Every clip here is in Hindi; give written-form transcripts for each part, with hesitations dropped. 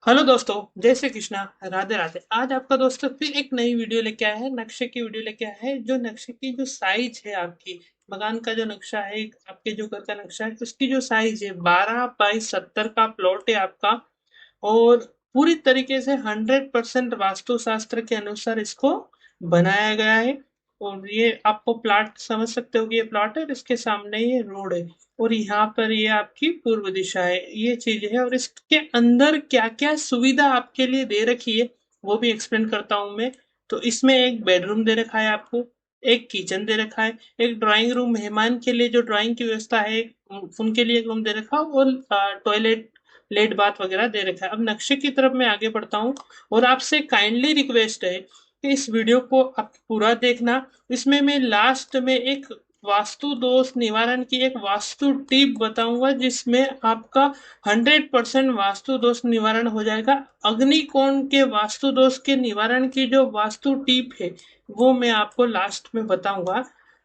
हेलो दोस्तों, जय श्री कृष्णा। राधे राधे। आज आपका दोस्त फिर एक नई वीडियो लेके आया है, नक्शे की वीडियो लेके आया है। जो नक्शे की जो साइज है, आपकी मकान का जो नक्शा है, आपके जो घर का नक्शा है, उसकी जो साइज है 12 बाई 70 का प्लॉट है आपका। और पूरी तरीके से 100% वास्तुशास्त्र के अनुसार इसको बनाया गया है। और ये आपको प्लॉट समझ सकते हो कि ये प्लॉट है और इसके सामने ये रोड है। और यहाँ पर ये आपकी पूर्व दिशा है, ये चीज है। और इसके अंदर क्या क्या सुविधा आपके लिए दे रखी है वो भी एक्सप्लेन करता हूँ मैं। तो इसमें एक बेडरूम दे रखा है आपको, एक किचन दे रखा है, एक ड्राइंग रूम, मेहमान के लिए जो ड्राइंग की व्यवस्था है उनके लिए एक रूम दे रखा है, और टॉयलेट, लेट बाथ वगैरह दे रखा है। अब नक्शे की तरफ मैं आगे बढ़ता हूँ। और आपसे काइंडली रिक्वेस्ट है कि इस वीडियो को आप पूरा देखना। इसमें मैं लास्ट में एक वास्तु दोष निवारण की एक वास्तु टिप बताऊंगा, जिसमें आपका 100% वास्तु दोष निवारण हो जाएगा। अग्निकोण के वास्तु दोष के निवारण की जो वास्तु टिप है वो मैं आपको लास्ट में बताऊंगा।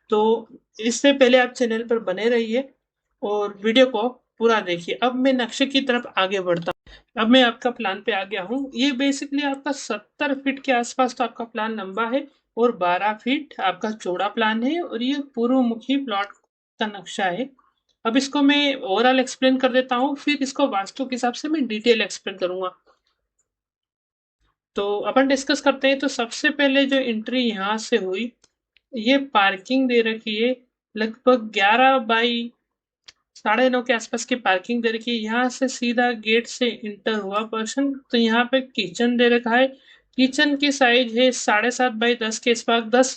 तो इससे पहले आप चैनल पर बने रहिए और वीडियो को पूरा देखिए। अब मैं नक्शे की तरफ आगे बढ़ता हूँ। अब मैं आपका प्लान पे आ गया हूँ। ये बेसिकली आपका 70 फीट के आसपास तो आपका प्लान लंबा है, और 12 फीट आपका चौड़ा प्लान है। और ये पूर्व मुखी प्लॉट का नक्शा है। अब इसको मैं ओवरऑल एक्सप्लेन कर देता हूँ, फिर इसको वास्तु के हिसाब से मैं डिटेल एक्सप्लेन करूंगा। तो अपन डिस्कस करते हैं। तो सबसे पहले जो एंट्री यहाँ से हुई, ये पार्किंग दे रखी है। लगभग 11 बाई 9.5 के आसपास की पार्किंग दे रखी है। यहाँ से सीधा गेट से इंटर हुआ पर्सन तो यहाँ पे किचन दे रखा है। किचन की साइज है 7.5 बाई 10 के आसपास।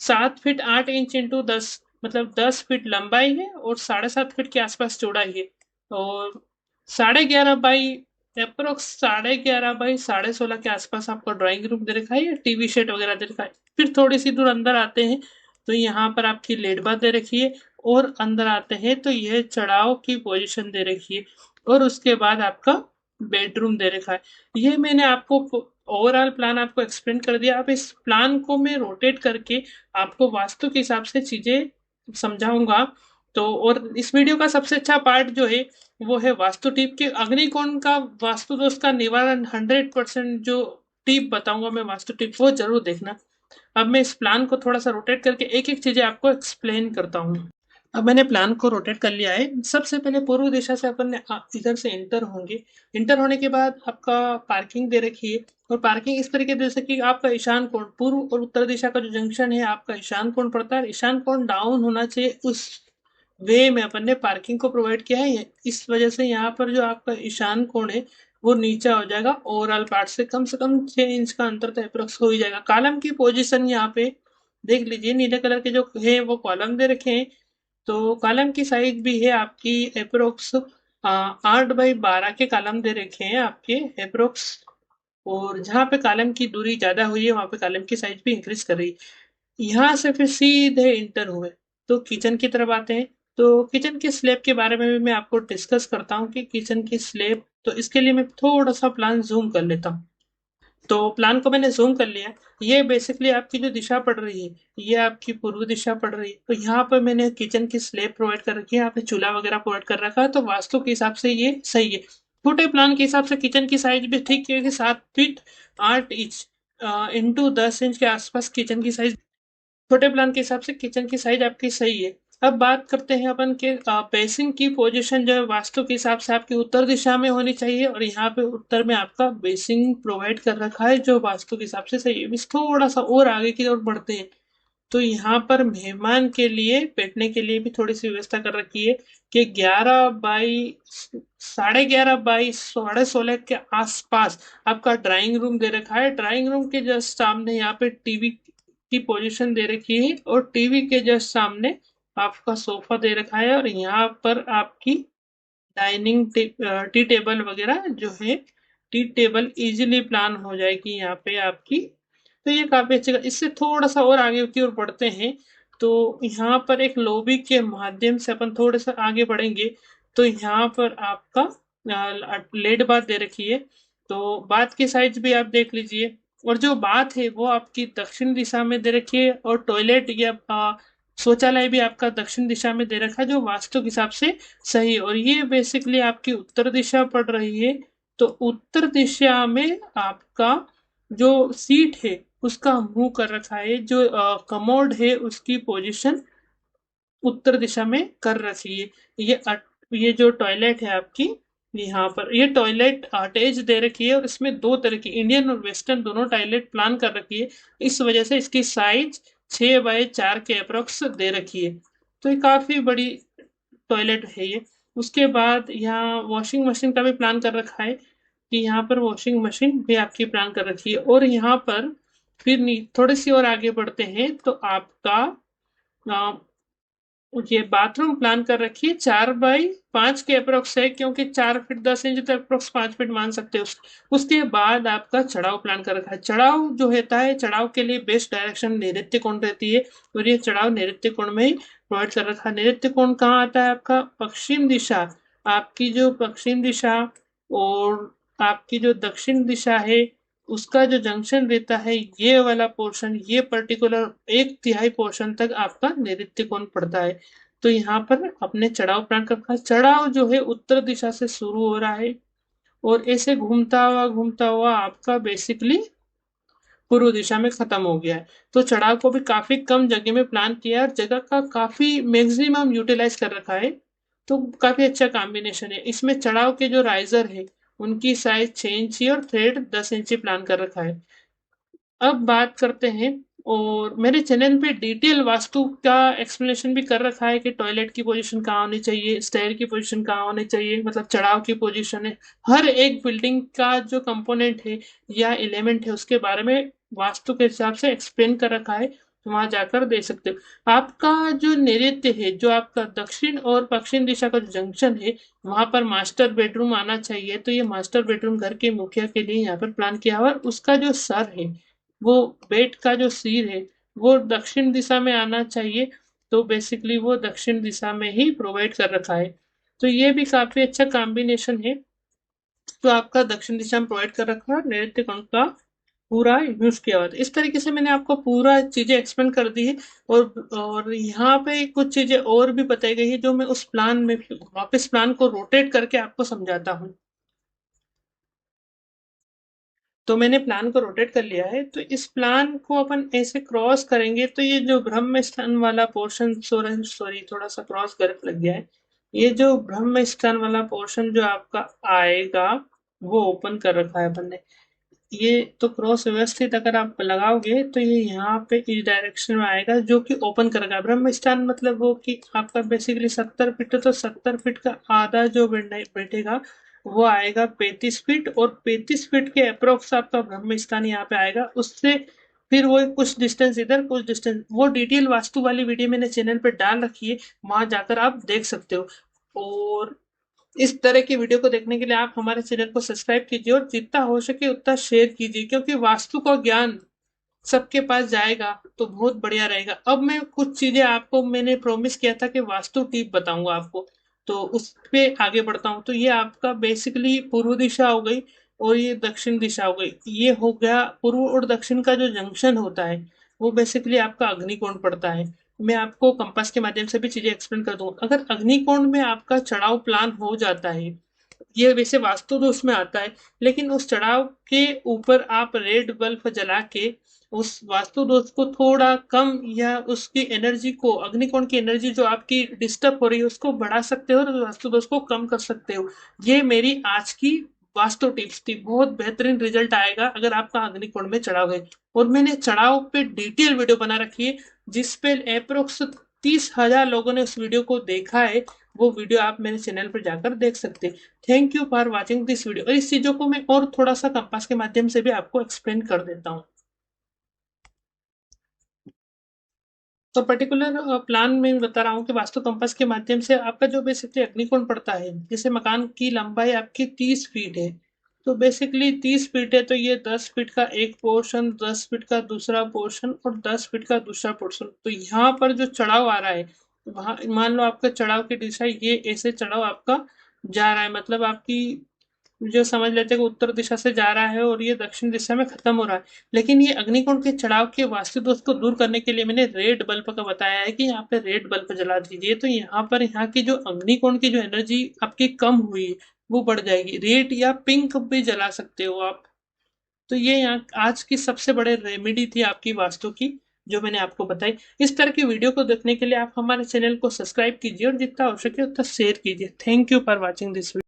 7 फीट 8 इंच इंटू 10, मतलब 10 फीट लंबाई है और 7.5 फीट के आसपास चौड़ाई है। और 11.5 बाई, अप्रोक्स 11.5 बाई 16.5 के आसपास आपको ड्राइंग रूम दे रखा है या टीवी सेट वगैरह दे रखा है। फिर थोड़ी सी दूर अंदर आते हैं तो यहाँ पर आपकी लेट बात दे रखी है। और अंदर आते हैं तो यह चढ़ाव की पोजीशन दे रखी है। और उसके बाद आपका बेडरूम दे रखा है। ये मैंने आपको ओवरऑल प्लान आपको एक्सप्लेन कर दिया। अब इस प्लान को मैं रोटेट करके आपको वास्तु के हिसाब से चीजें समझाऊंगा। तो और इस वीडियो का सबसे अच्छा पार्ट जो है वो है वास्तु टिप के। अग्निकोण का वास्तु दोष का निवारण 100% जो टिप बताऊंगा मैं, वास्तु टिप, वो जरूर देखना। अब मैं इस प्लान को थोड़ा सा रोटेट करके एक एक चीजें आपको एक्सप्लेन करता हूँ। अब मैंने प्लान को रोटेट कर लिया है। सबसे पहले पूर्व दिशा से अपन इधर से एंटर होंगे। एंटर होने के बाद आपका पार्किंग दे रखी है। और पार्किंग इस तरीके से कि आपका ईशान कोण, पूर्व और उत्तर दिशा का जो जंक्शन है आपका ईशान कोण पड़ता है। ईशान कोण डाउन होना चाहिए, उस वे में अपन ने पार्किंग को प्रोवाइड किया है। इस वजह से यहाँ पर जो आपका ईशान कोण है वो नीचा हो जाएगा। ओवरऑल पार्ट से कम 6 इंच का अंतर तो अप्रोक्स हो ही जाएगा। कॉलम की पोजीशन यहाँ पे देख लीजिए, नीले कलर के जो है वो कॉलम दे रखे हैं। तो कॉलम की साइज भी है आपकी अप्रोक्स 8 बाई 12 के कॉलम दे रखे हैं आपके अप्रोक्स। और जहाँ पे कॉलम की दूरी ज्यादा हुई है वहां पे कॉलम की साइज भी इंक्रीज कर रही है। यहाँ से फिर सीधे इंटर हुए तो किचन की तरफ आते हैं। तो किचन की स्लैब के बारे में भी मैं आपको डिस्कस करता हूँ कि किचन की स्लैब, तो इसके लिए मैं थोड़ा सा प्लान जूम कर लेता हूँ। तो प्लान को मैंने ज़ूम कर लिया। ये बेसिकली आपकी जो दिशा पड़ रही है, ये आपकी पूर्व दिशा पड़ रही है। तो यहाँ पर मैंने किचन की स्लैब प्रोवाइड कर रखी है, यहाँ पे चूल्हा वगैरह प्रोवाइड कर रखा है। तो वास्तु के हिसाब से ये सही है। छोटे प्लान के हिसाब से किचन की साइज भी ठीक है कि 7 फीट 8 इंच इंटू 10 इंच के आसपास किचन की साइज। छोटे प्लान के हिसाब से किचन की साइज आपकी सही है। अब बात करते हैं अपन के बेसिंग की पोजीशन जो है वास्तु के हिसाब से आपकी उत्तर दिशा में होनी चाहिए। और यहाँ पे उत्तर में आपका बेसिंग प्रोवाइड कर रखा है जो वास्तु के हिसाब से सही है। इस थोड़ा सा और आगे की ओर बढ़ते हैं तो यहाँ पर मेहमान के लिए बैठने के लिए भी थोड़ी सी व्यवस्था कर रखी है कि 11 बाई 11.5 बाई 16.5 के आसपास आपका ड्राइंग रूम दे रखा है। ड्राइंग रूम के जस्ट सामने यहाँ पे टीवी की पोजीशन दे रखी है। और टीवी के जस्ट सामने आपका सोफा दे रखा है। और यहाँ पर आपकी डाइनिंग टी टेबल वगैरह जो है, टी टेबल इजीली प्लान हो जाएगी यहाँ पे आपकी। तो ये काफी अच्छी। इससे थोड़ा सा और आगे की ओर बढ़ते हैं तो यहाँ पर एक लॉबी के माध्यम से अपन थोड़े से आगे बढ़ेंगे। तो यहाँ पर आपका लेड बात दे रखी है। तो बात की साइज भी आप देख लीजिए। और जो बात है वो आपकी दक्षिण दिशा में दे रखी है। और टॉयलेट या शौचालय भी आपका दक्षिण दिशा में दे रखा है जो वास्तु के हिसाब से सही। और ये बेसिकली आपकी उत्तर दिशा पड़ रही है। तो उत्तर दिशा में आपका जो सीट है उसका मुंह कर रखा है, जो कमोड है उसकी पोजीशन उत्तर दिशा में कर रखी है। ये जो टॉयलेट है आपकी, यहाँ पर ये टॉयलेट अटैच दे रखी है और इसमें दो तरह की इंडियन और वेस्टर्न दोनों टॉयलेट प्लान कर रखी है। इस वजह से इसकी साइज 6x4 के अप्रोक्स दे रखी है। तो ये काफी बड़ी टॉयलेट है ये। उसके बाद यहाँ वॉशिंग मशीन का भी प्लान कर रखा है कि यहाँ पर वॉशिंग मशीन भी आपकी प्लान कर रखी है। और यहाँ पर फिर थोड़ी सी और आगे बढ़ते हैं तो आपका ये बाथरूम प्लान कर रखी है 4x5 के अप्रोक्स है, क्योंकि 4 फीट 10 इंच तक अप्रोक्स 5 फीट मान सकते हो। उसके बाद आपका चढ़ाव प्लान कर रखा है। चढ़ाव जो होता है, चढ़ाव के लिए बेस्ट डायरेक्शन नैऋत्य कोण रहती है और ये चढ़ाव नैऋत्य कोण में ही प्रोवाइड कर रखा है। नैऋत्य कोण कहाँ आता है आपका? पश्चिम दिशा। आपकी जो पश्चिम दिशा और आपकी जो दक्षिण दिशा है उसका जो जंक्शन रहता है, ये वाला पोर्शन, ये पर्टिकुलर 1/3 पोर्शन तक आपका नैऋत्य कोण पड़ता है। तो यहाँ पर अपने चढ़ाव प्लान का चढ़ाव जो है उत्तर दिशा से शुरू हो रहा है और ऐसे घूमता हुआ आपका बेसिकली पूर्व दिशा में खत्म हो गया है। तो चढ़ाव को भी काफी कम जगह में प्लान किया है और जगह का काफी मैक्सिमम यूटिलाइज कर रखा है। तो काफी अच्छा कॉम्बिनेशन है। इसमें चढ़ाव के जो राइजर है उनकी साइज 6 इंची और थ्रेड 10 इंची प्लान कर रखा है। अब बात करते हैं, और मेरे चैनल पे डिटेल वास्तु का एक्सप्लेनेशन भी कर रखा है कि टॉयलेट की पोजीशन कहाँ होनी चाहिए, स्टेयर की पोजीशन कहाँ होनी चाहिए, मतलब चढ़ाव की पोजीशन है। हर एक बिल्डिंग का जो कंपोनेंट है या एलिमेंट है उसके बारे में वास्तु के हिसाब से एक्सप्लेन कर रखा है। तो वहां जाकर देख सकते हो। आपका जो नैऋत्य है, जो आपका दक्षिण और पश्चिम दिशा का जो जंक्शन है, वहां पर मास्टर बेडरूम आना चाहिए। तो ये मास्टर बेडरूम घर के मुखिया के लिए यहाँ पर प्लान किया हुआ है। उसका जो सर है, वो बेड का जो सिर है वो दक्षिण दिशा में आना चाहिए। तो बेसिकली वो दक्षिण दिशा में ही प्रोवाइड कर रखा है। तो ये भी काफी अच्छा कॉम्बिनेशन है। तो आपका दक्षिण दिशा में प्रोवाइड कर रखा है, नैऋत्य कोण का पूरा यूज किया हुआ था। इस तरीके से मैंने आपको पूरा चीजें एक्सप्लेन कर दी है। और यहाँ पे कुछ चीजें और भी बताई गई है जो मैं उस प्लान में वापस प्लान को रोटेट करके आपको समझाता हूँ। तो मैंने प्लान को रोटेट कर लिया है। तो इस प्लान को अपन ऐसे क्रॉस करेंगे तो ये जो ब्रह्म स्थान वाला पोर्शन, सॉरी थोड़ा सा क्रॉस गलत लग गया है। ये जो ब्रह्म स्थान वाला पोर्शन जो आपका आएगा वो ओपन कर रखा है अपन ने। ये तो क्रॉस व्यवस्थित अगर आप लगाओगे तो ये यहाँ पे इस डायरेक्शन में आएगा जो कि ओपन करेगा। ब्रह्म स्थान मतलब वो कि आपका बेसिकली 70 फीट है, तो 70 फीट का आधा जो बैठेगा वो आएगा 35 फीट, और 35 फीट के अप्रोक्स आपका ब्रह्म स्थान यहाँ पे आएगा। उससे फिर वो कुछ डिस्टेंस इधर कुछ डिस्टेंस, वो डिटेल वास्तु वाली वीडियो मैंने चैनल पे डाल रखी है, वहां जाकर आप देख सकते हो। और इस तरह की वीडियो को देखने के लिए आप हमारे चैनल को सब्सक्राइब कीजिए और जितना हो सके उतना शेयर कीजिए, क्योंकि वास्तु का ज्ञान सबके पास जाएगा तो बहुत बढ़िया रहेगा। अब मैं कुछ चीजें आपको, मैंने प्रॉमिस किया था कि वास्तु टिप बताऊंगा आपको, तो उस पे आगे बढ़ता हूँ। तो ये आपका बेसिकली पूर्व दिशा हो गई और ये दक्षिण दिशा हो गई। ये हो गया पूर्व और दक्षिण का जो जंक्शन होता है वो बेसिकली आपका अग्निकोण पड़ता है। मैं आपको कंपास के माध्यम से भी चीजें एक्सप्लेन कर दूंगा। अगर अग्निकोण में आपका चढ़ाव प्लान हो जाता है, ये वैसे वास्तु दोष में आता है, लेकिन उस चढ़ाव के ऊपर आप रेड बल्ब जला के उस वास्तु दोष को थोड़ा कम, या उसकी एनर्जी को, अग्निकोण की एनर्जी जो आपकी डिस्टर्ब हो रही है उसको बढ़ा सकते हो और वास्तु दोष को कम कर सकते हो। ये मेरी आज की वास्तु टिप्स थी। बहुत बेहतरीन रिजल्ट आएगा अगर आपका अग्निकोण में चढ़ाव है। और मैंने चढ़ाव पे डिटेल वीडियो बना रखी है जिसपे अप्रोक्स 30,000 लोगों ने उस वीडियो को देखा है। वो वीडियो आप मेरे चैनल पर जाकर देख सकते हैं। Thank you for watching this video. और इस चीजों को मैं और थोड़ा सा कंपास के माध्यम से भी आपको एक्सप्लेन कर देता हूँ। तो पर्टिकुलर प्लान में बता रहा हूँ कि वास्तु कंपास के माध्यम से आपका जो बेसिकली अग्निकोण पड़ता है, जैसे मकान की लंबाई आपकी 30 फीट है, तो बेसिकली 30 फीट है तो ये 10 फीट का एक पोर्शन, 10 फीट का दूसरा पोर्शन और 10 फीट का दूसरा पोर्शन। तो यहाँ पर जो चढ़ाव आ रहा है, वहां मान लो आपका चढ़ाव की दिशा ये ऐसे चढ़ाव आपका जा रहा है, मतलब आपकी जो समझ लेते हैं कि उत्तर दिशा से जा रहा है और ये दक्षिण दिशा में खत्म हो रहा है। लेकिन ये अग्निकोण के चढ़ाव के वास्तु दोष को दूर करने के लिए मैंने रेड बल्ब का बताया है कि यहाँ पे रेड बल्ब जला दीजिए। तो यहाँ पर यहाँ की जो अग्निकोण की जो एनर्जी आपकी कम हुई वो बढ़ जाएगी। रेड या पिंक भी जला सकते हो आप। तो ये यहाँ आज की सबसे बड़े रेमेडी थी आपकी वास्तु की, जो मैंने आपको बताई। इस तरह की वीडियो को देखने के लिए आप हमारे चैनल को सब्सक्राइब कीजिए और जितना हो सके उतना शेयर कीजिए। Thank you for watching this video.